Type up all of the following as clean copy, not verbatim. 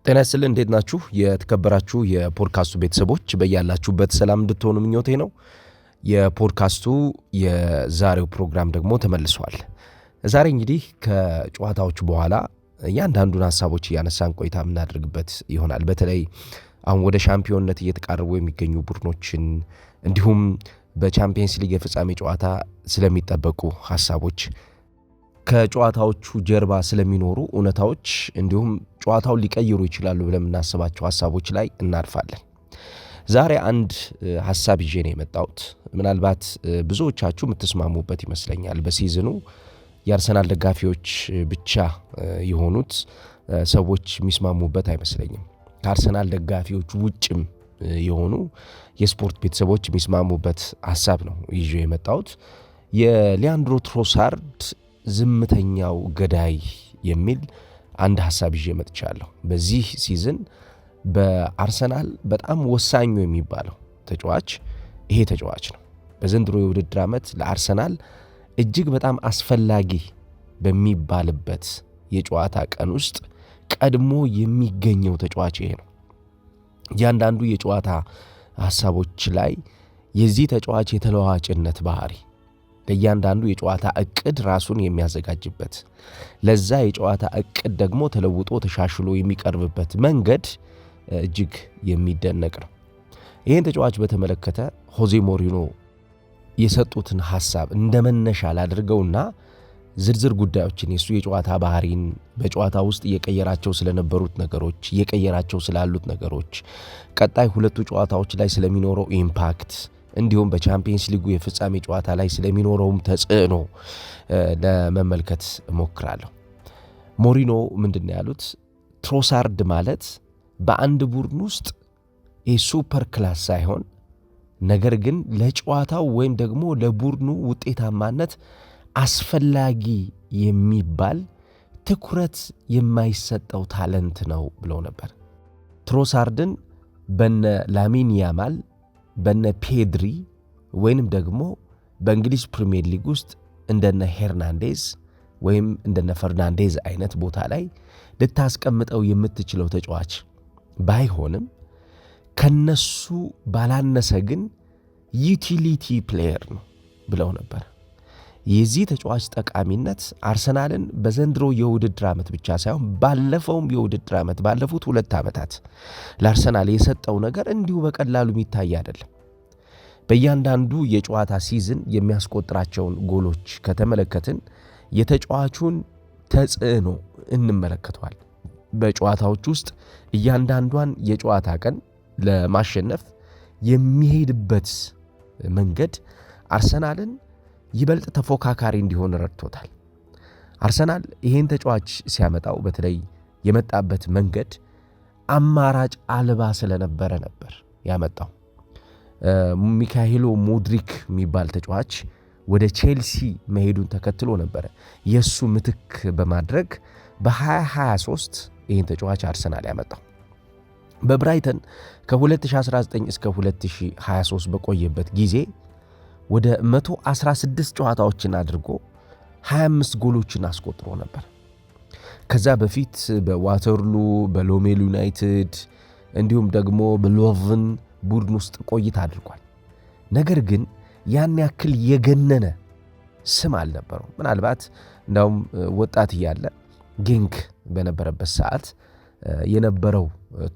ጤና ይስጥልኝ እንዴት ናችሁ? የተከበራችሁ የፖድካስቱ ቤተሰቦች በያላችሁበት ሰላም እንድትሆኑ ምኞቴ ነው። የፖድካስቱ የዛሬው ፕሮግራም ደግሞ ተመልሷል። ዛሬ እንግዲህ ከጨዋታዎች በኋላ እያንዳንዱን ሀሳቦች እያነሳን ቆይታ የምናደርግበት ይሆናል። በተለይ አሁን ወደ ሻምፒዮንነት እየተቃረቡ የሚገኙ ቡድኖችን እንዲሁም በቻምፒየንስ ሊግ የፍጻሜ ጨዋታ ስለሚጠበቁ ሀሳቦች ከጨዋታዎቹ ጀርባ ስለሚኖሩ እውነታዎች እንዲሁም ጨዋታውን ሊቀይሩ ይችላሉ ብለን የምናስባቸው ሀሳቦች ላይ እናርፋለን። ዛሬ አንድ ሀሳብ ይዤ ነው የመጣሁት። ምናልባት ብዙዎቻችሁ የምትስማሙበት ይመስለኛል። በሲዝኑ የአርሰናል ደጋፊዎች ብቻ የሆኑት ሰዎች የሚስማሙበት አይመስለኝም። ከአርሰናል ደጋፊዎች ውጭም የሆኑ የስፖርት ቤተሰቦች የሚስማሙበት ሀሳብ ነው ይዤ የመጣሁት። የሊያንድሮ ትሮሳርድ ዝምተኛው ገዳይ የሚል አንድ ሀሳብ ይዤ መጥቻለሁ። በዚህ ሲዝን በአርሰናል በጣም ወሳኙ የሚባለው ተጫዋች ይሄ ተጫዋች ነው። በዘንድሮ የውድድር ዓመት ለአርሰናል እጅግ በጣም አስፈላጊ በሚባልበት የጨዋታ ቀን ውስጥ ቀድሞ የሚገኘው ተጫዋች ይሄ ነው። እያንዳንዱ የጨዋታ ሀሳቦች ላይ የዚህ ተጫዋች የተለዋዋጭነት ባህሪ ለእያንዳንዱ የጨዋታ እቅድ ራሱን የሚያዘጋጅበት ለዛ የጨዋታ እቅድ ደግሞ ተለውጦ ተሻሽሎ የሚቀርብበት መንገድ እጅግ የሚደነቅ ነው። ይህን ተጫዋች በተመለከተ ሆዜ ሞሪኖ የሰጡትን ሀሳብ እንደ መነሻ ላድርገውና ዝርዝር ጉዳዮችን የሱ የጨዋታ ባህሪን በጨዋታ ውስጥ እየቀየራቸው ስለነበሩት ነገሮች፣ እየቀየራቸው ስላሉት ነገሮች፣ ቀጣይ ሁለቱ ጨዋታዎች ላይ ስለሚኖረው ኢምፓክት እንዲሁም በቻምፒየንስ ሊጉ የፍጻሜ ጨዋታ ላይ ስለሚኖረውም ተጽዕኖ ለመመልከት እሞክራለሁ። ሞሪኖ ምንድን ነው ያሉት? ትሮሳርድ ማለት በአንድ ቡድን ውስጥ የሱፐር ክላስ ሳይሆን ነገር ግን ለጨዋታው ወይም ደግሞ ለቡድኑ ውጤታማነት አስፈላጊ የሚባል ትኩረት የማይሰጠው ታለንት ነው ብለው ነበር። ትሮሳርድን በነ ላሚን ያማል በነ ፔድሪ ወይንም ደግሞ በእንግሊዝ ፕሪሚየር ሊግ ውስጥ እንደነ ሄርናንዴዝ ወይም እንደነ ፈርናንዴዝ አይነት ቦታ ላይ ልታስቀምጠው የምትችለው ተጫዋች ባይሆንም ከነሱ ባላነሰ ግን ዩቲሊቲ ፕሌየር ነው ብለው ነበር። የዚህ ተጫዋች ጠቃሚነት አርሰናልን በዘንድሮ የውድድር ዓመት ብቻ ሳይሆን ባለፈውም የውድድር ዓመት ባለፉት 2 ዓመታት ለአርሰናል የሰጠው ነገር እንዲሁ በቀላሉ የሚታይ አይደለም። በእያንዳንዱ የጨዋታ ሲዝን የሚያስቆጥራቸውን ጎሎች ከተመለከትን የተጫዋቹን ተጽዕኖ እንመለከተዋል። በጨዋታዎች ውስጥ እያንዳንዷን የጨዋታ ቀን ለማሸነፍ የሚሄድበት መንገድ አርሰናልን ይበልጥ ተፎካካሪ እንዲሆን ረድቶታል። አርሰናል ይሄን ተጫዋች ሲያመጣው በተለይ የመጣበት መንገድ አማራጭ አልባ ስለነበረ ነበር ያመጣው። ሚካኤሎ ሙድሪክ የሚባል ተጫዋች ወደ ቼልሲ መሄዱን ተከትሎ ነበረ የሱ ምትክ በማድረግ በ2023 ይሄን ተጫዋች አርሰናል ያመጣው። በብራይተን ከ2019 እስከ 2023 በቆየበት ጊዜ ወደ 116 ጨዋታዎችን አድርጎ 25 ጎሎችን አስቆጥሮ ነበር። ከዛ በፊት በዋተርሉ፣ በሎሜል ዩናይትድ እንዲሁም ደግሞ በሎቭን ቡድን ውስጥ ቆይታ አድርጓል። ነገር ግን ያን ያክል የገነነ ስም አልነበረው። ምናልባት እንዳውም ወጣት እያለ ጌንክ በነበረበት ሰዓት የነበረው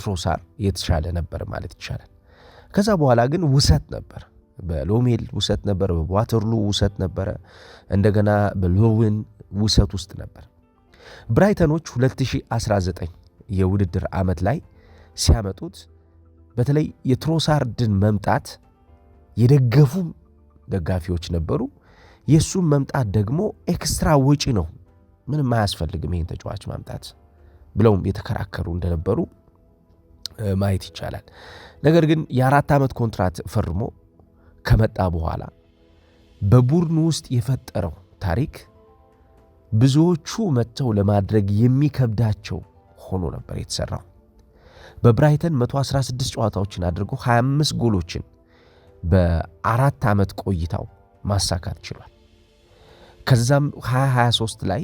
ትሮሳር የተሻለ ነበር ማለት ይቻላል። ከዛ በኋላ ግን ውሰት ነበር። በሎሜል ውሰት ነበር፣ በዋተርሉ ውሰት ነበረ፣ እንደገና በሎውን ውሰት ውስጥ ነበር። ብራይተኖች 2019 የውድድር ዓመት ላይ ሲያመጡት በተለይ የትሮሳርድን መምጣት የደገፉም ደጋፊዎች ነበሩ። የሱም መምጣት ደግሞ ኤክስትራ ወጪ ነው፣ ምንም አያስፈልግም ይህን ተጫዋች ማምጣት ብለውም የተከራከሩ እንደነበሩ ማየት ይቻላል። ነገር ግን የ4 ዓመት ኮንትራት ፈርሞ ከመጣ በኋላ በቡድኑ ውስጥ የፈጠረው ታሪክ ብዙዎቹ መጥተው ለማድረግ የሚከብዳቸው ሆኖ ነበር የተሰራው። በብራይተን 116 ጨዋታዎችን አድርጎ 25 ጎሎችን በ4 ዓመት ቆይታው ማሳካት ችሏል። ከዛም 2023 ላይ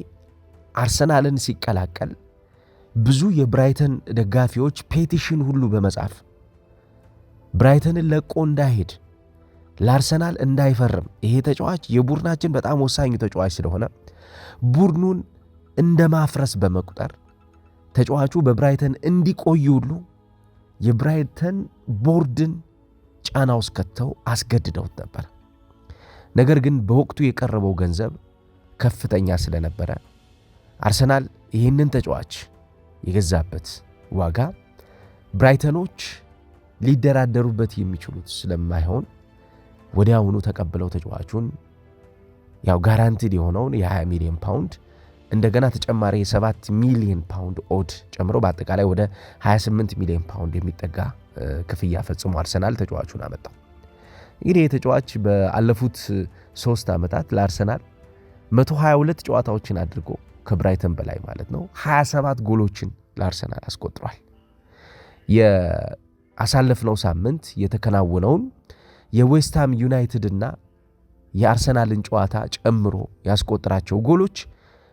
አርሰናልን ሲቀላቀል ብዙ የብራይተን ደጋፊዎች ፔቲሽን ሁሉ በመጻፍ ብራይተንን ለቆ እንዳይሄድ ለአርሰናል እንዳይፈርም ይሄ ተጫዋች የቡድናችን በጣም ወሳኝ ተጫዋች ስለሆነ ቡድኑን እንደማፍረስ በመቁጠር ተጫዋቹ በብራይተን እንዲቆይ ሁሉ የብራይተን ቦርድን ጫና ውስጥ ከተው አስገድደውት ነበር። ነገር ግን በወቅቱ የቀረበው ገንዘብ ከፍተኛ ስለነበረ አርሰናል ይህንን ተጫዋች የገዛበት ዋጋ ብራይተኖች ሊደራደሩበት የሚችሉት ስለማይሆን ወዲያውኑ ተቀብለው ተጫዋቹን ጋራንቲድ የሆነውን የ20 ሚሊዮን ፓውንድ እንደገና ተጨማሪ የ7 ሚሊዮን ፓውንድ ኦድ ጨምሮ በአጠቃላይ ወደ 28 ሚሊዮን ፓውንድ የሚጠጋ ክፍያ ፈጽሞ አርሰናል ተጫዋቹን አመጣው። እንግዲህ የተጫዋች በአለፉት 3 ዓመታት ለአርሰናል 122 ጨዋታዎችን አድርጎ ከብራይተን በላይ ማለት ነው 27 ጎሎችን ለአርሰናል አስቆጥሯል። የአሳለፍነው ሳምንት የተከናወነውን የዌስትሃም ዩናይትድ እና የአርሰናልን ጨዋታ ጨምሮ ያስቆጠራቸው ጎሎች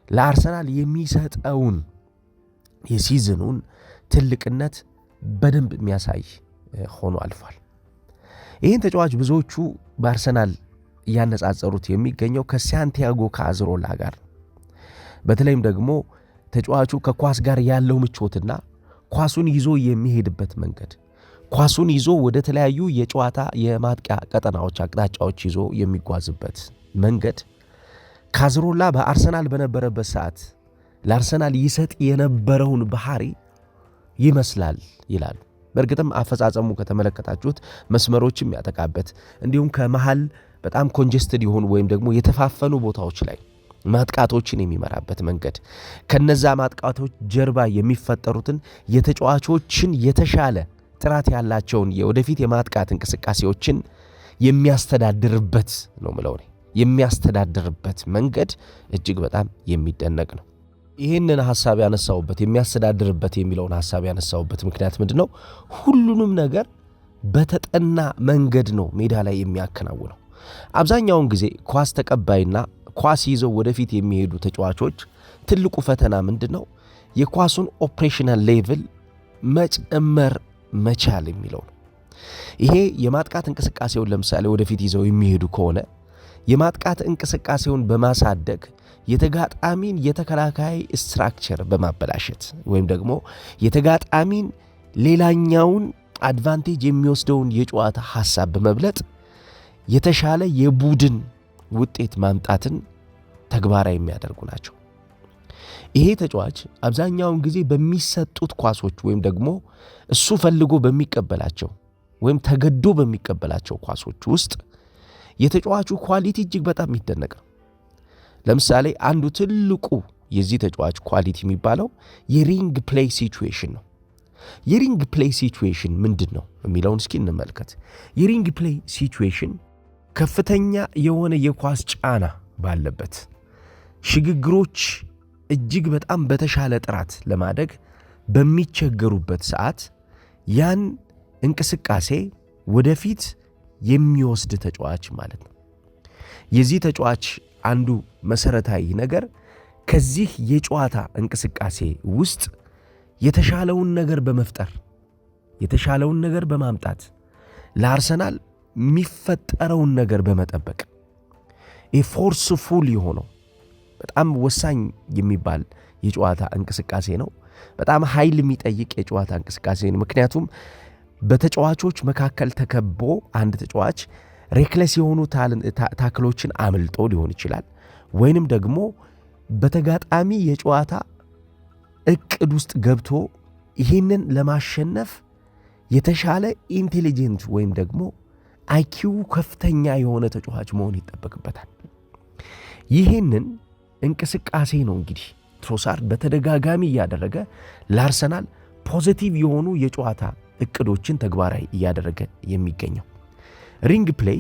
ለአርሰናል የሚሰጠውን የሲዝኑን ትልቅነት በደንብ የሚያሳይ ሆኖ አልፏል። ይህን ተጫዋች ብዙዎቹ በአርሰናል እያነጻጸሩት የሚገኘው ከሳንቲያጎ ካዝሮላ ጋር በተለይም ደግሞ ተጫዋቹ ከኳስ ጋር ያለው ምቾትና ኳሱን ይዞ የሚሄድበት መንገድ ኳሱን ይዞ ወደ ተለያዩ የጨዋታ የማጥቂያ ቀጠናዎች አቅጣጫዎች ይዞ የሚጓዝበት መንገድ ካዝሮላ በአርሰናል በነበረበት ሰዓት ለአርሰናል ይሰጥ የነበረውን ባህሪ ይመስላል ይላሉ። በእርግጥም አፈጻጸሙ ከተመለከታችሁት መስመሮችም ያጠቃበት እንዲሁም ከመሃል በጣም ኮንጀስትድ የሆኑ ወይም ደግሞ የተፋፈኑ ቦታዎች ላይ ማጥቃቶችን የሚመራበት መንገድ ከነዛ ማጥቃቶች ጀርባ የሚፈጠሩትን የተጫዋቾችን የተሻለ ጥራት ያላቸውን የወደፊት የማጥቃት እንቅስቃሴዎችን የሚያስተዳድርበት ነው ማለት ነው። የሚያስተዳድርበት መንገድ እጅግ በጣም የሚደነቅ ነው። ይህንን ሐሳብ ያነሳውበት የሚያስተዳድርበት የሚለውን ሐሳብ ያነሳውበት ምክንያት ምንድነው? ሁሉንም ነገር በተጠና መንገድ ነው ሜዳ ላይ የሚያከናውነው። አብዛኛውን ጊዜ ኳስ ተቀባይና ኳስ ይዘው ወደፊት የሚሄዱ ተጫዋቾች ትልቁ ፈተና ምንድነው? የኳሱን ኦፕሬሽናል ሌቭል መጨመር መቻል የሚለው ነው። ይሄ የማጥቃት እንቅስቃሴውን ለምሳሌ ወደፊት ይዘው የሚሄዱ ከሆነ የማጥቃት እንቅስቃሴውን በማሳደግ የተጋጣሚን የተከላካይ ስትራክቸር በማበላሸት ወይም ደግሞ የተጋጣሚን ሌላኛውን አድቫንቴጅ የሚወስደውን የጨዋታ ሐሳብ በመብለጥ የተሻለ የቡድን ውጤት ማምጣትን ተግባራዊ የሚያደርጉ ናቸው። ይሄ ተጫዋች አብዛኛውን ጊዜ በሚሰጡት ኳሶች ወይም ደግሞ እሱ ፈልጎ በሚቀበላቸው ወይም ተገዶ በሚቀበላቸው ኳሶች ውስጥ የተጫዋቹ ኳሊቲ እጅግ በጣም የሚደነቅ ነው። ለምሳሌ አንዱ ትልቁ የዚህ ተጫዋች ኳሊቲ የሚባለው የሪንግ ፕሌይ ሲቹዌሽን ነው። የሪንግ ፕሌይ ሲቹዌሽን ምንድን ነው የሚለውን እስኪ እንመልከት። የሪንግ ፕሌይ ሲቹዌሽን ከፍተኛ የሆነ የኳስ ጫና ባለበት ሽግግሮች እጅግ በጣም በተሻለ ጥራት ለማደግ በሚቸገሩበት ሰዓት ያን እንቅስቃሴ ወደፊት የሚወስድ ተጫዋች ማለት ነው። የዚህ ተጫዋች አንዱ መሰረታዊ ነገር ከዚህ የጨዋታ እንቅስቃሴ ውስጥ የተሻለውን ነገር በመፍጠር የተሻለውን ነገር በማምጣት ለአርሰናል የሚፈጠረውን ነገር በመጠበቅ ፎርስፉል የሆነው በጣም ወሳኝ የሚባል የጨዋታ እንቅስቃሴ ነው። በጣም ኃይል የሚጠይቅ የጨዋታ እንቅስቃሴ ነው። ምክንያቱም በተጫዋቾች መካከል ተከቦ አንድ ተጫዋች ሬክለስ የሆኑ ታክሎችን አምልጦ ሊሆን ይችላል፣ ወይንም ደግሞ በተጋጣሚ የጨዋታ እቅድ ውስጥ ገብቶ ይህንን ለማሸነፍ የተሻለ ኢንቴሊጀንት ወይም ደግሞ አይኪው ከፍተኛ የሆነ ተጫዋች መሆን ይጠበቅበታል። ይህንን እንቅስቃሴ ነው እንግዲህ ትሮሳርድ በተደጋጋሚ እያደረገ ለአርሰናል ፖዚቲቭ የሆኑ የጨዋታ እቅዶችን ተግባራዊ እያደረገ የሚገኘው። ሪንግ ፕሌይ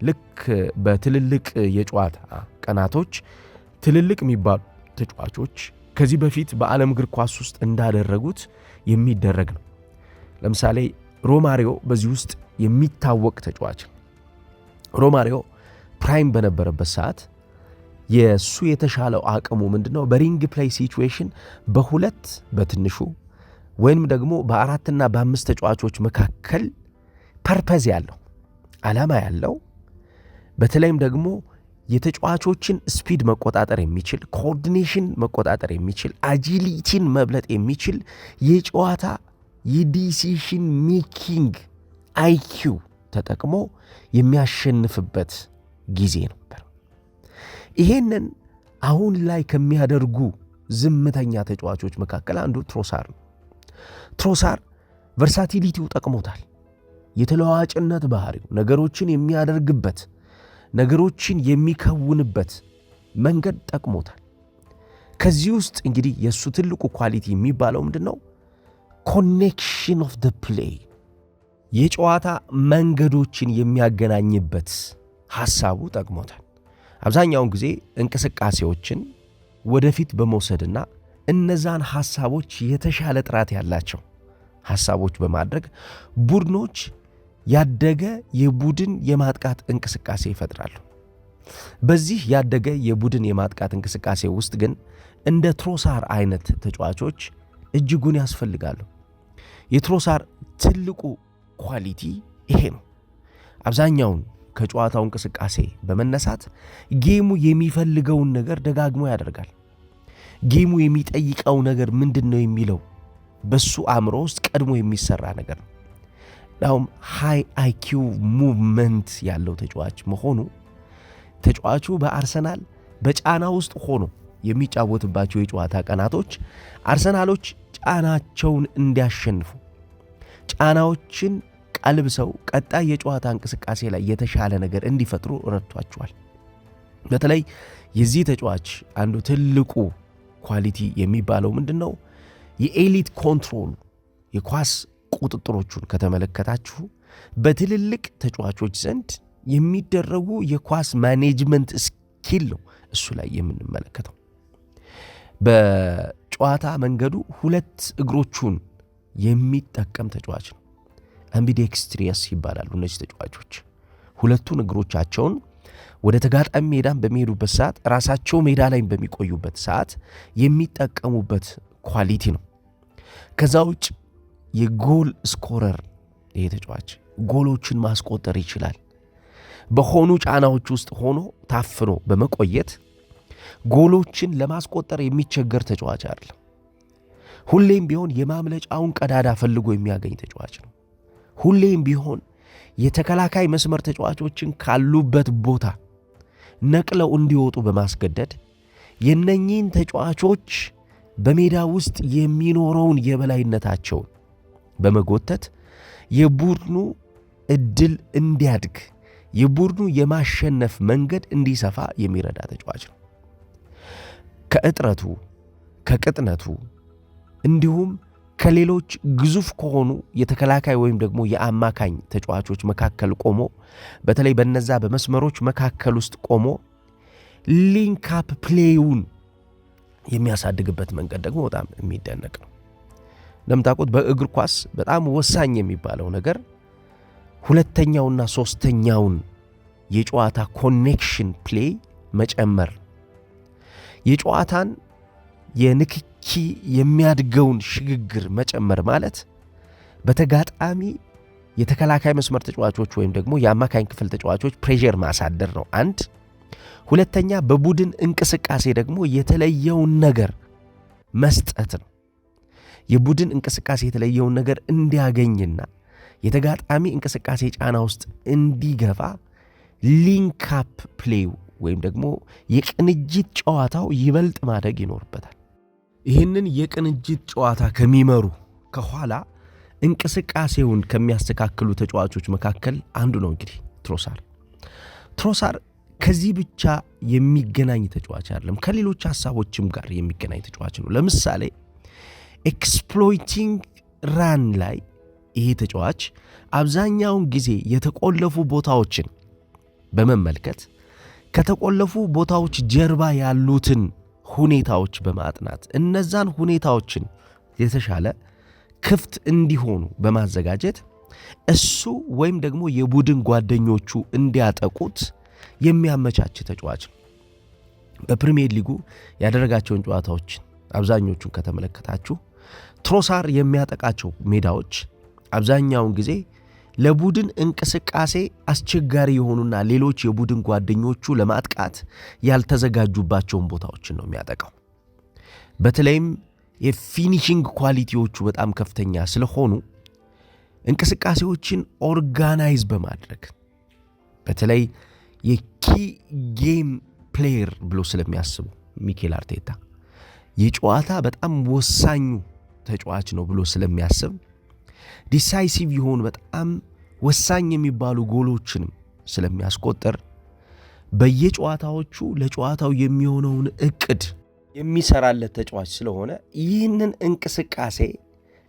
ልክ በትልልቅ የጨዋታ ቀናቶች ትልልቅ የሚባሉ ተጫዋቾች ከዚህ በፊት በዓለም እግር ኳስ ውስጥ እንዳደረጉት የሚደረግ ነው። ለምሳሌ ሮማሪዮ በዚህ ውስጥ የሚታወቅ ተጫዋች። ሮማሪዮ ፕራይም በነበረበት ሰዓት የሱ የተሻለው አቅሙ ምንድነው? በሪንግ ፕሌይ ሲቹዌሽን በሁለት በትንሹ ወይንም ደግሞ በአራትና በአምስት ተጫዋቾች መካከል ፐርፐዝ ያለው ዓላማ ያለው በተለይም ደግሞ የተጫዋቾችን ስፒድ መቆጣጠር የሚችል ኮኦርዲኔሽን መቆጣጠር የሚችል አጂሊቲን መብለጥ የሚችል የጨዋታ የዲሲሽን ሜኪንግ አይኪው ተጠቅሞ የሚያሸንፍበት ጊዜ ነበር። ይሄንን አሁን ላይ ከሚያደርጉ ዝምተኛ ተጫዋቾች መካከል አንዱ ትሮሳር ነው። ትሮሳር ቨርሳቲሊቲው ጠቅሞታል። የተለዋዋጭነት ባህሪው ነገሮችን የሚያደርግበት ነገሮችን የሚከውንበት መንገድ ጠቅሞታል። ከዚህ ውስጥ እንግዲህ የእሱ ትልቁ ኳሊቲ የሚባለው ምንድን ነው? ኮኔክሽን ኦፍ ደ ፕሌይ፣ የጨዋታ መንገዶችን የሚያገናኝበት ሐሳቡ ጠቅሞታል። አብዛኛውን ጊዜ እንቅስቃሴዎችን ወደፊት በመውሰድና እነዛን ሐሳቦች የተሻለ ጥራት ያላቸው ሐሳቦች በማድረግ ቡድኖች ያደገ የቡድን የማጥቃት እንቅስቃሴ ይፈጥራሉ። በዚህ ያደገ የቡድን የማጥቃት እንቅስቃሴ ውስጥ ግን እንደ ትሮሳር አይነት ተጫዋቾች እጅጉን ያስፈልጋሉ። የትሮሳር ትልቁ ኳሊቲ ይሄ ነው። አብዛኛውን ከጨዋታው እንቅስቃሴ በመነሳት ጌሙ የሚፈልገውን ነገር ደጋግሞ ያደርጋል። ጌሙ የሚጠይቀው ነገር ምንድን ነው የሚለው በሱ አእምሮ ውስጥ ቀድሞ የሚሰራ ነገር ነው። ናውም ሃይ አይኪው ሙቭመንት ያለው ተጫዋች መሆኑ ተጫዋቹ በአርሰናል በጫና ውስጥ ሆኖ የሚጫወትባቸው የጨዋታ ቀናቶች አርሰናሎች ጫናቸውን እንዲያሸንፉ ጫናዎችን ቀልብሰው ቀጣይ የጨዋታ እንቅስቃሴ ላይ የተሻለ ነገር እንዲፈጥሩ ረድቷቸዋል። በተለይ የዚህ ተጫዋች አንዱ ትልቁ ኳሊቲ የሚባለው ምንድነው? የኤሊት ኮንትሮል የኳስ ቁጥጥሮቹን ከተመለከታችሁ በትልልቅ ተጫዋቾች ዘንድ የሚደረጉ የኳስ ማኔጅመንት ስኪል ነው እሱ ላይ የምንመለከተው። በጨዋታ መንገዱ ሁለት እግሮቹን የሚጠቀም ተጫዋች ነው። አምቢዴክስትሪየስ ይባላሉ እነዚህ ተጫዋቾች። ሁለቱን እግሮቻቸውን ወደ ተጋጣሚ ሜዳን በሚሄዱበት ሰዓት ራሳቸው ሜዳ ላይ በሚቆዩበት ሰዓት የሚጠቀሙበት ኳሊቲ ነው። ከዛ ውጭ የጎል ስኮረር ይሄ ተጫዋች ጎሎችን ማስቆጠር ይችላል። በሆኑ ጫናዎች ውስጥ ሆኖ ታፍኖ በመቆየት ጎሎችን ለማስቆጠር የሚቸገር ተጫዋች አይደለም። ሁሌም ቢሆን የማምለጫውን ቀዳዳ ፈልጎ የሚያገኝ ተጫዋች ነው። ሁሌም ቢሆን የተከላካይ መስመር ተጫዋቾችን ካሉበት ቦታ ነቅለው እንዲወጡ በማስገደድ የነኚህን ተጫዋቾች በሜዳ ውስጥ የሚኖረውን የበላይነታቸውን በመጎተት የቡድኑ እድል እንዲያድግ የቡድኑ የማሸነፍ መንገድ እንዲሰፋ የሚረዳ ተጫዋች ነው። ከእጥረቱ ከቅጥነቱ እንዲሁም ከሌሎች ግዙፍ ከሆኑ የተከላካይ ወይም ደግሞ የአማካኝ ተጫዋቾች መካከል ቆሞ በተለይ በነዛ በመስመሮች መካከል ውስጥ ቆሞ ሊንክ አፕ ፕሌይውን የሚያሳድግበት መንገድ ደግሞ በጣም የሚደነቅ ነው። እንደምታውቁት በእግር ኳስ በጣም ወሳኝ የሚባለው ነገር ሁለተኛውና ሶስተኛውን የጨዋታ ኮኔክሽን ፕሌይ መጨመር፣ የጨዋታን የንክኪ የሚያድገውን ሽግግር መጨመር ማለት በተጋጣሚ የተከላካይ መስመር ተጫዋቾች ወይም ደግሞ የአማካኝ ክፍል ተጫዋቾች ፕሬዠር ማሳደር ነው አንድ። ሁለተኛ በቡድን እንቅስቃሴ ደግሞ የተለየውን ነገር መስጠት ነው። የቡድን እንቅስቃሴ የተለየውን ነገር እንዲያገኝና የተጋጣሚ እንቅስቃሴ ጫና ውስጥ እንዲገባ ሊንክ አፕ ፕሌው ወይም ደግሞ የቅንጅት ጨዋታው ይበልጥ ማደግ ይኖርበታል። ይህንን የቅንጅት ጨዋታ ከሚመሩ ከኋላ እንቅስቃሴውን ከሚያስተካክሉ ተጫዋቾች መካከል አንዱ ነው እንግዲህ ትሮሳር ከዚህ ብቻ የሚገናኝ ተጫዋች አይደለም፣ ከሌሎች ሐሳቦችም ጋር የሚገናኝ ተጫዋች ነው። ለምሳሌ ኤክስፕሎይቲንግ ራን ላይ ይሄ ተጫዋች አብዛኛውን ጊዜ የተቆለፉ ቦታዎችን በመመልከት ከተቆለፉ ቦታዎች ጀርባ ያሉትን ሁኔታዎች በማጥናት እነዛን ሁኔታዎችን የተሻለ ክፍት እንዲሆኑ በማዘጋጀት እሱ ወይም ደግሞ የቡድን ጓደኞቹ እንዲያጠቁት የሚያመቻች ተጫዋች ነው። በፕሪሚየር ሊጉ ያደረጋቸውን ጨዋታዎች አብዛኞቹን ከተመለከታችሁ ትሮሳር የሚያጠቃቸው ሜዳዎች አብዛኛውን ጊዜ ለቡድን እንቅስቃሴ አስቸጋሪ የሆኑና ሌሎች የቡድን ጓደኞቹ ለማጥቃት ያልተዘጋጁባቸውን ቦታዎችን ነው የሚያጠቃው። በተለይም የፊኒሺንግ ኳሊቲዎቹ በጣም ከፍተኛ ስለሆኑ እንቅስቃሴዎችን ኦርጋናይዝ በማድረግ በተለይ የኪ ጌም ፕሌየር ብሎ ስለሚያስቡ ሚኬል አርቴታ የጨዋታ በጣም ወሳኙ ተጫዋች ነው ብሎ ስለሚያስብ ዲሳይሲቭ የሆኑ በጣም ወሳኝ የሚባሉ ጎሎችንም ስለሚያስቆጥር በየጨዋታዎቹ ለጨዋታው የሚሆነውን እቅድ የሚሰራለት ተጫዋች ስለሆነ ይህንን እንቅስቃሴ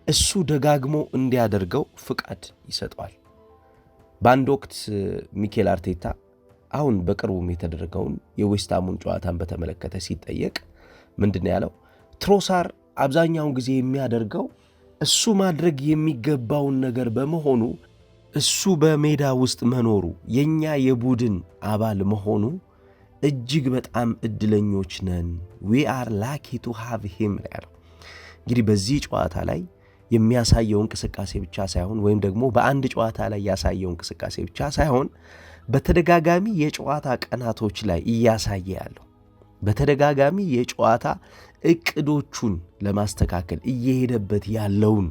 እሱ ደጋግሞ እንዲያደርገው ፍቃድ ይሰጠዋል። በአንድ ወቅት ሚኬል አርቴታ አሁን በቅርቡም የተደረገውን የዌስትሃሙን ጨዋታን በተመለከተ ሲጠየቅ ምንድነው ያለው? ትሮሳር አብዛኛውን ጊዜ የሚያደርገው እሱ ማድረግ የሚገባውን ነገር በመሆኑ እሱ በሜዳ ውስጥ መኖሩ የኛ የቡድን አባል መሆኑ እጅግ በጣም እድለኞች ነን። we are lucky to have him ያለው እንግዲህ በዚህ ጨዋታ ላይ የሚያሳየው እንቅስቃሴ ብቻ ሳይሆን ወይም ደግሞ በአንድ ጨዋታ ላይ ያሳየው እንቅስቃሴ ብቻ ሳይሆን በተደጋጋሚ የጨዋታ ቀናቶች ላይ እያሳየ ያለው በተደጋጋሚ የጨዋታ እቅዶቹን ለማስተካከል እየሄደበት ያለውን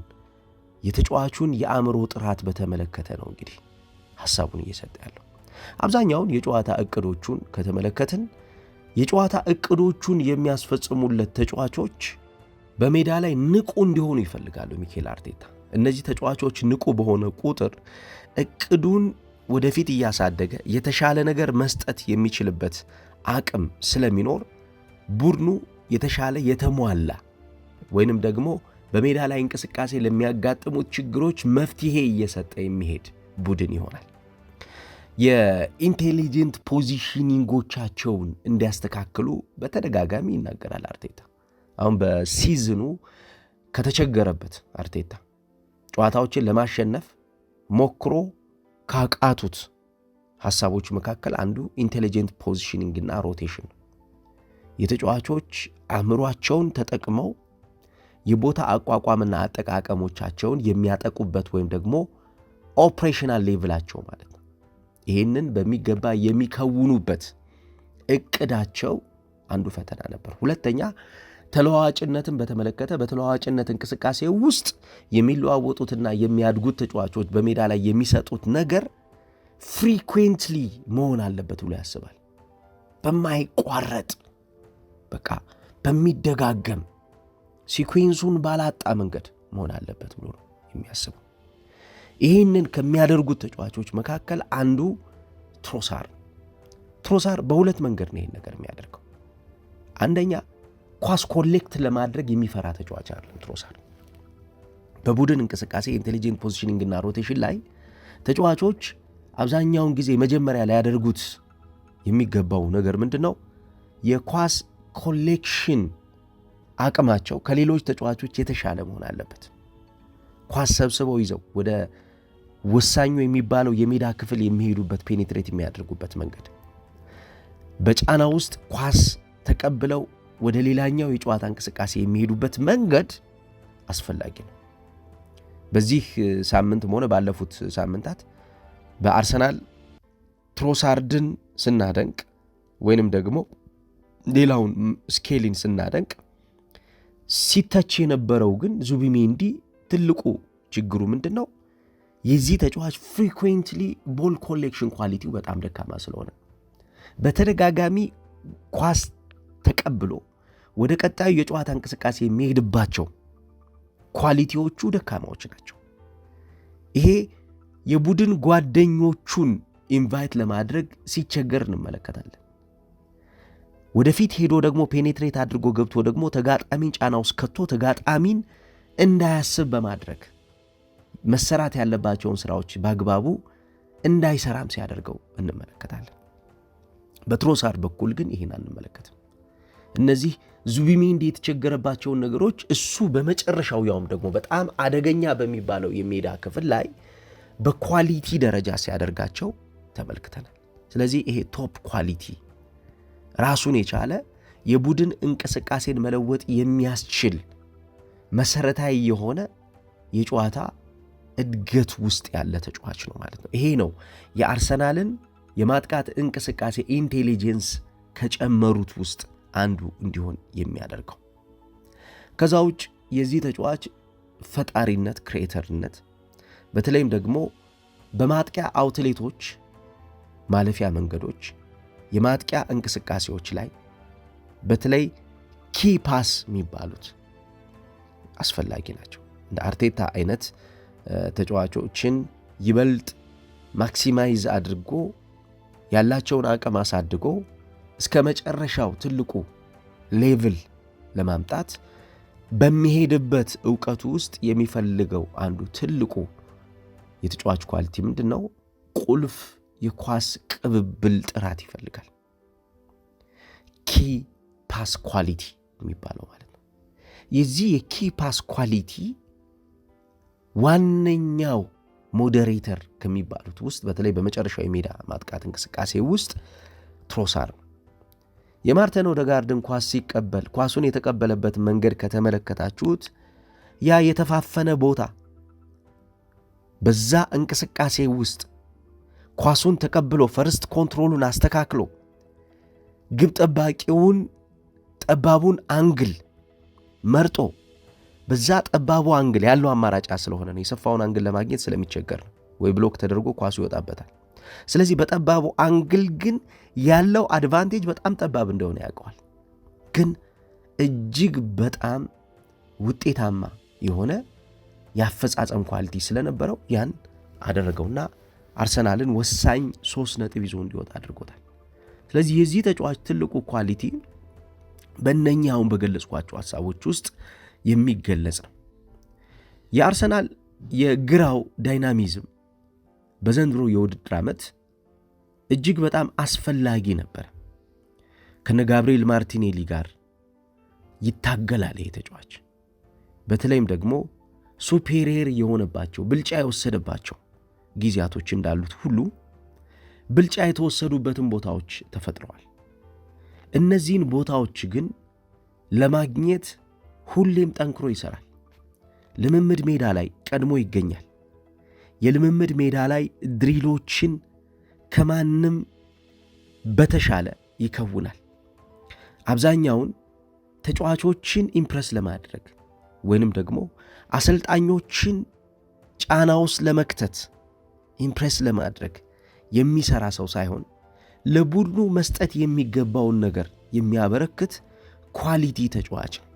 የተጫዋቹን የአእምሮ ጥራት በተመለከተ ነው እንግዲህ ሐሳቡን እየሰጠ ያለው። አብዛኛውን የጨዋታ እቅዶቹን ከተመለከትን የጨዋታ እቅዶቹን የሚያስፈጽሙለት ተጫዋቾች በሜዳ ላይ ንቁ እንዲሆኑ ይፈልጋሉ ሚኬል አርቴታ። እነዚህ ተጫዋቾች ንቁ በሆነ ቁጥር እቅዱን ወደፊት እያሳደገ የተሻለ ነገር መስጠት የሚችልበት አቅም ስለሚኖር ቡድኑ የተሻለ የተሟላ ወይንም ደግሞ በሜዳ ላይ እንቅስቃሴ ለሚያጋጥሙት ችግሮች መፍትሄ እየሰጠ የሚሄድ ቡድን ይሆናል። የኢንቴሊጀንት ፖዚሽኒንጎቻቸውን እንዲያስተካክሉ በተደጋጋሚ ይናገራል አርቴታ። አሁን በሲዝኑ ከተቸገረበት አርቴታ ጨዋታዎችን ለማሸነፍ ሞክሮ ካቃቱት ሐሳቦች መካከል አንዱ ኢንቴሊጀንት ፖዚሽኒንግ እና ሮቴሽን። የተጫዋቾች አእምሯቸውን ተጠቅመው የቦታ አቋቋምና አጠቃቀሞቻቸውን የሚያጠቁበት ወይም ደግሞ ኦፕሬሽናል ሌቭላቸው ማለት ነው። ይህንን በሚገባ የሚከውኑበት እቅዳቸው አንዱ ፈተና ነበር። ሁለተኛ ተለዋዋጭነትን በተመለከተ በተለዋዋጭነት እንቅስቃሴ ውስጥ የሚለዋወጡትና የሚያድጉት ተጫዋቾች በሜዳ ላይ የሚሰጡት ነገር ፍሪኩዌንትሊ መሆን አለበት ብሎ ያስባል። በማይቋረጥ በቃ በሚደጋገም ሲኩዌንሱን ባላጣ መንገድ መሆን አለበት ብሎ ነው የሚያስበው። ይህንን ከሚያደርጉት ተጫዋቾች መካከል አንዱ ትሮሳር በሁለት መንገድ ነው ይህን ነገር የሚያደርገው። አንደኛ ኳስ ኮሌክት ለማድረግ የሚፈራ ተጫዋች አይደለም ትሮሳር። በቡድን እንቅስቃሴ ኢንቴሊጀንት ፖዚሽኒንግ እና ሮቴሽን ላይ ተጫዋቾች አብዛኛውን ጊዜ መጀመሪያ ላይ ያደርጉት የሚገባው ነገር ምንድነው? የኳስ ኮሌክሽን አቅማቸው ከሌሎች ተጫዋቾች የተሻለ መሆን አለበት። ኳስ ሰብስበው ይዘው ወደ ወሳኙ የሚባለው የሜዳ ክፍል የሚሄዱበት ፔኔትሬት የሚያደርጉበት መንገድ፣ በጫና ውስጥ ኳስ ተቀብለው ወደ ሌላኛው የጨዋታ እንቅስቃሴ የሚሄዱበት መንገድ አስፈላጊ ነው። በዚህ ሳምንትም ሆነ ባለፉት ሳምንታት በአርሰናል ትሮሳርድን ስናደንቅ ወይንም ደግሞ ሌላውን ስኬሊን ስናደንቅ ሲተች የነበረው ግን ዙቢሜንዲ ትልቁ ችግሩ ምንድነው? የዚህ ተጫዋች ፍሪኩዌንትሊ ቦል ኮሌክሽን ኳሊቲው በጣም ደካማ ስለሆነ በተደጋጋሚ ኳስ ተቀብሎ ወደ ቀጣዩ የጨዋታ እንቅስቃሴ የሚሄድባቸው ኳሊቲዎቹ ደካማዎች ናቸው። ይሄ የቡድን ጓደኞቹን ኢንቫይት ለማድረግ ሲቸገር እንመለከታለን። ወደፊት ሄዶ ደግሞ ፔኔትሬት አድርጎ ገብቶ ደግሞ ተጋጣሚን ጫና ውስጥ ከቶ ተጋጣሚን እንዳያስብ በማድረግ መሰራት ያለባቸውን ስራዎች በአግባቡ እንዳይሰራም ሲያደርገው እንመለከታለን። በትሮሳር በኩል ግን ይህን አንመለከትም። እነዚህ ዙቢሜንዲ የተቸገረባቸውን ነገሮች እሱ በመጨረሻው ያውም ደግሞ በጣም አደገኛ በሚባለው የሜዳ ክፍል ላይ በኳሊቲ ደረጃ ሲያደርጋቸው ተመልክተናል። ስለዚህ ይሄ ቶፕ ኳሊቲ ራሱን የቻለ የቡድን እንቅስቃሴን መለወጥ የሚያስችል መሰረታዊ የሆነ የጨዋታ እድገት ውስጥ ያለ ተጫዋች ነው ማለት ነው። ይሄ ነው የአርሰናልን የማጥቃት እንቅስቃሴ ኢንቴሊጀንስ ከጨመሩት ውስጥ አንዱ እንዲሆን የሚያደርገው። ከዛ ውጭ የዚህ ተጫዋች ፈጣሪነት፣ ክሬተርነት በተለይም ደግሞ በማጥቂያ አውትሌቶች፣ ማለፊያ መንገዶች፣ የማጥቂያ እንቅስቃሴዎች ላይ በተለይ ኪ ፓስ የሚባሉት አስፈላጊ ናቸው። እንደ አርቴታ አይነት ተጫዋቾችን ይበልጥ ማክሲማይዝ አድርጎ ያላቸውን አቅም አሳድጎ እስከ መጨረሻው ትልቁ ሌቭል ለማምጣት በሚሄድበት ዕውቀቱ ውስጥ የሚፈልገው አንዱ ትልቁ የተጫዋች ኳሊቲ ምንድን ነው? ቁልፍ የኳስ ቅብብል ጥራት ይፈልጋል። ኪ ፓስ ኳሊቲ የሚባለው ማለት ነው። የዚህ የኪ ፓስ ኳሊቲ ዋነኛው ሞዴሬተር ከሚባሉት ውስጥ በተለይ በመጨረሻው የሜዳ ማጥቃት እንቅስቃሴ ውስጥ ትሮሳር ነው። የማርቲን ኦዴጋርድን ኳስ ሲቀበል ኳሱን የተቀበለበት መንገድ ከተመለከታችሁት ያ የተፋፈነ ቦታ በዛ እንቅስቃሴ ውስጥ ኳሱን ተቀብሎ ፈርስት ኮንትሮሉን አስተካክሎ ግብ ጠባቂውን ጠባቡን አንግል መርጦ በዛ ጠባቡ አንግል ያለው አማራጭ ስለሆነ ነው። የሰፋውን አንግል ለማግኘት ስለሚቸገር ነው፣ ወይ ብሎክ ተደርጎ ኳሱ ይወጣበታል። ስለዚህ በጠባቡ አንግል ግን ያለው አድቫንቴጅ በጣም ጠባብ እንደሆነ ያውቀዋል። ግን እጅግ በጣም ውጤታማ የሆነ የአፈጻጸም ኳሊቲ ስለነበረው ያን አደረገውና አርሰናልን ወሳኝ 3 ነጥብ ይዞ እንዲወጣ አድርጎታል። ስለዚህ የዚህ ተጫዋች ትልቁ ኳሊቲ በእነኚህ አሁን በገለጽኳቸው ሐሳቦች ውስጥ የሚገለጽ ነው። የአርሰናል የግራው ዳይናሚዝም በዘንድሮ የውድድር ዓመት እጅግ በጣም አስፈላጊ ነበር። ከነ ጋብሪኤል ማርቲኔሊ ጋር ይታገላል ይህ ተጫዋች። በተለይም ደግሞ ሱፔሪየር የሆነባቸው ብልጫ የወሰደባቸው ጊዜያቶች እንዳሉት ሁሉ ብልጫ የተወሰዱበትን ቦታዎች ተፈጥረዋል። እነዚህን ቦታዎች ግን ለማግኘት ሁሌም ጠንክሮ ይሰራል። ልምምድ ሜዳ ላይ ቀድሞ ይገኛል። የልምምድ ሜዳ ላይ ድሪሎችን ከማንም በተሻለ ይከውናል። አብዛኛውን ተጫዋቾችን ኢምፕረስ ለማድረግ ወይንም ደግሞ አሰልጣኞችን ጫና ውስጥ ለመክተት ኢምፕረስ ለማድረግ የሚሰራ ሰው ሳይሆን ለቡድኑ መስጠት የሚገባውን ነገር የሚያበረክት ኳሊቲ ተጫዋች ነው።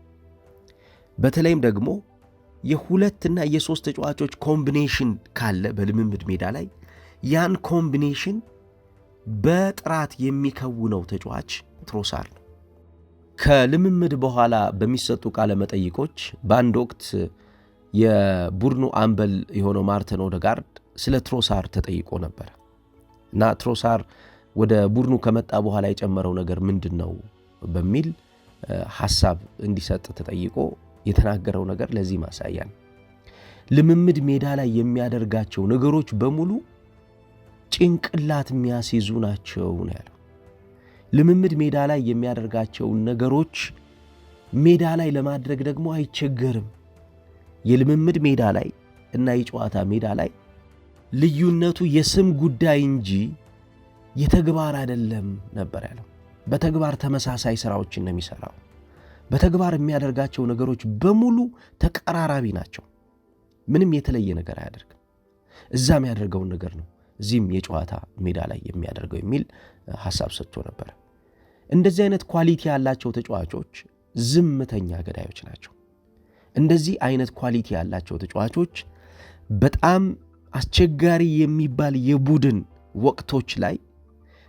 በተለይም ደግሞ የሁለትና የሶስት ተጫዋቾች ኮምቢኔሽን ካለ በልምምድ ሜዳ ላይ ያን ኮምቢኔሽን በጥራት የሚከውነው ተጫዋች ትሮሳር ነው። ከልምምድ በኋላ በሚሰጡ ቃለ መጠይቆች በአንድ ወቅት የቡድኑ አምበል የሆነው ማርቲን ኦዴጋርድ ስለ ትሮሳር ተጠይቆ ነበር እና ትሮሳር ወደ ቡድኑ ከመጣ በኋላ የጨመረው ነገር ምንድን ነው በሚል ሐሳብ እንዲሰጥ ተጠይቆ የተናገረው ነገር ለዚህ ማሳያ ነው። ልምምድ ሜዳ ላይ የሚያደርጋቸው ነገሮች በሙሉ ጭንቅላት የሚያስይዙ ናቸው ነው ያለው። ልምምድ ሜዳ ላይ የሚያደርጋቸው ነገሮች ሜዳ ላይ ለማድረግ ደግሞ አይቸገርም። የልምምድ ሜዳ ላይ እና የጨዋታ ሜዳ ላይ ልዩነቱ የስም ጉዳይ እንጂ የተግባር አይደለም ነበር ያለው። በተግባር ተመሳሳይ ስራዎችን ነው የሚሰራው። በተግባር የሚያደርጋቸው ነገሮች በሙሉ ተቀራራቢ ናቸው። ምንም የተለየ ነገር አያደርግም። እዛም ያደርገውን ነገር ነው እዚህም የጨዋታ ሜዳ ላይ የሚያደርገው የሚል ሐሳብ ሰጥቶ ነበር። እንደዚህ አይነት ኳሊቲ ያላቸው ተጫዋቾች ዝምተኛ ገዳዮች ናቸው። እንደዚህ አይነት ኳሊቲ ያላቸው ተጫዋቾች በጣም አስቸጋሪ የሚባል የቡድን ወቅቶች ላይ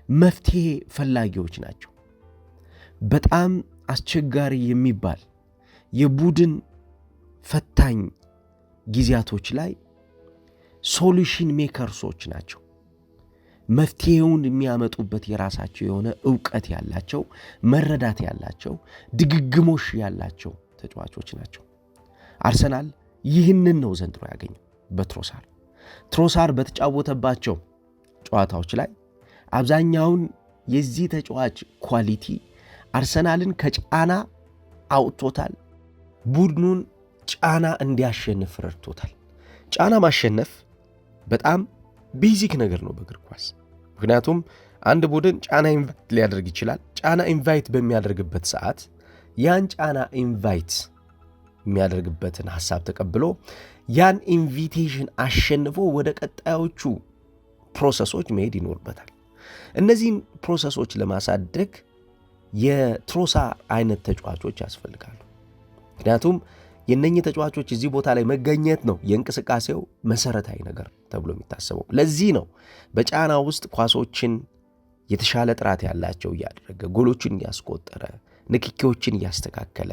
መፍትሄ ፈላጊዎች ናቸው። በጣም አስቸጋሪ የሚባል የቡድን ፈታኝ ጊዜያቶች ላይ ሶሉሽን ሜከርሶች ናቸው። መፍትሄውን የሚያመጡበት የራሳቸው የሆነ ዕውቀት ያላቸው፣ መረዳት ያላቸው፣ ድግግሞሽ ያላቸው ተጫዋቾች ናቸው። አርሰናል ይህንን ነው ዘንድሮ ያገኘው በትሮሳር በተጫወተባቸው ጨዋታዎች ላይ አብዛኛውን የዚህ ተጫዋች ኳሊቲ አርሰናልን ከጫና አውጥቶታል። ቡድኑን ጫና እንዲያሸንፍ ረድቶታል። ጫና ማሸነፍ በጣም ቤዚክ ነገር ነው በእግር ኳስ። ምክንያቱም አንድ ቡድን ጫና ኢንቫይት ሊያደርግ ይችላል። ጫና ኢንቫይት በሚያደርግበት ሰዓት ያን ጫና ኢንቫይት የሚያደርግበትን ሐሳብ ተቀብሎ ያን ኢንቪቴሽን አሸንፎ ወደ ቀጣዮቹ ፕሮሰሶች መሄድ ይኖርበታል። እነዚህን ፕሮሰሶች ለማሳደግ የትሮሳር አይነት ተጫዋቾች ያስፈልጋሉ። ምክንያቱም የነኚህ ተጫዋቾች እዚህ ቦታ ላይ መገኘት ነው የእንቅስቃሴው መሰረታዊ ነገር ተብሎ የሚታሰበው። ለዚህ ነው በጫና ውስጥ ኳሶችን የተሻለ ጥራት ያላቸው እያደረገ ጎሎችን እያስቆጠረ ንክኪዎችን እያስተካከለ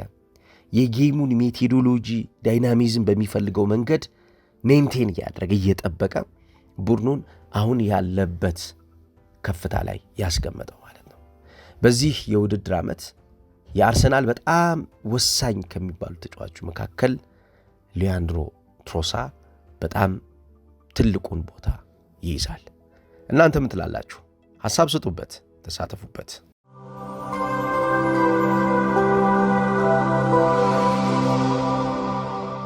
የጌሙን ሜቶዶሎጂ ዳይናሚዝም በሚፈልገው መንገድ ሜንቴን እያደረገ እየጠበቀ ቡድኑን አሁን ያለበት ከፍታ ላይ ያስቀመጠው ማለት ነው። በዚህ የውድድር ዓመት የአርሰናል በጣም ወሳኝ ከሚባሉ ተጫዋቾች መካከል ሊያንድሮ ትሮሳር በጣም ትልቁን ቦታ ይይዛል። እናንተ ምን ትላላችሁ? ሐሳብ ስጡበት፣ ተሳተፉበት።